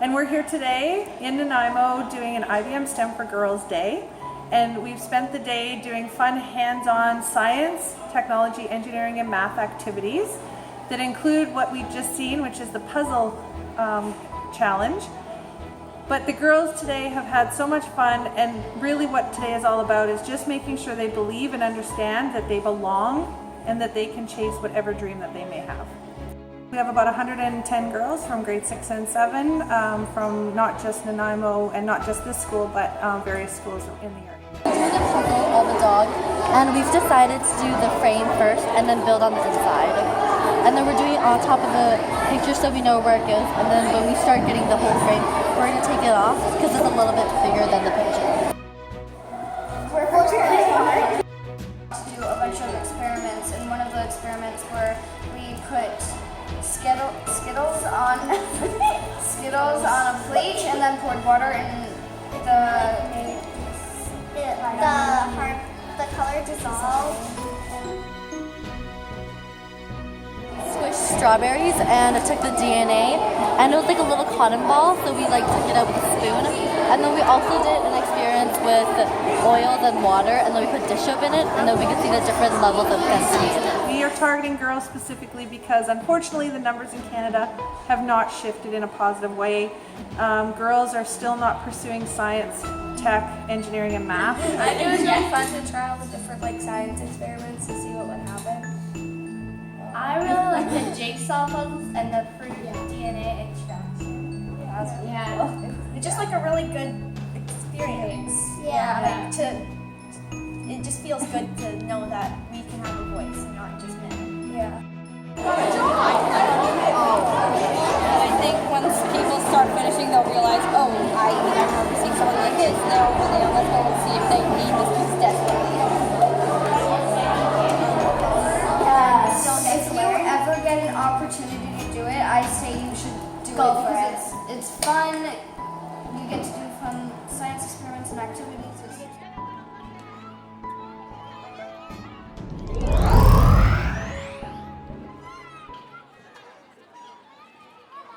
And we're here today in Nanaimo doing an IBM STEM for Girls Day. And we've spent the day doing fun hands-on science, technology, engineering, and math activities that include what we've just seen, which is the puzzle challenge. But the girls today have had so much fun, and really what today is all about is just making sure they believe and understand that they belong and that they can chase whatever dream that they may have. We have about 110 girls from grade 6 and 7 from not just Nanaimo and not just this school, but various schools in the area. We're doing a puzzle of a dog, and we've decided to do the frame first and then build on the inside. And then we're doing it on top of the picture so we know where it goes, and then when we start getting the whole frame, we're going to take it off because it's a little bit bigger than the picture. We're going to do a bunch of experiments, and one of the experiments where we put Skittles on Skittles on a plate and then poured water in the color dissolved. Squished strawberries, and it took the DNA, and it was like a little cotton ball, so we like took it out with a spoon. And then we also did an experience with oils and water, and then we put dish soap in it, and then we could see the different levels of density. We are targeting girls specifically because unfortunately the numbers in Canada have not shifted in a positive way. Girls are still not pursuing science, tech, engineering, and math. It was really fun to try all the different science experiments to see what would happen. I really like the jigsaw puzzles and the free DNA extraction. Yeah, it's just like a really good experience. Yeah. It just feels good to know that we can have a voice and not just men. Yeah. I think once people start finishing, they'll realize, oh, I remember seeing something like this. They'll really let's go and see if they need this piece desperately. So if you ever get an opportunity to do it, I say you should do it because it's fun. You get to do fun science experiments and activities.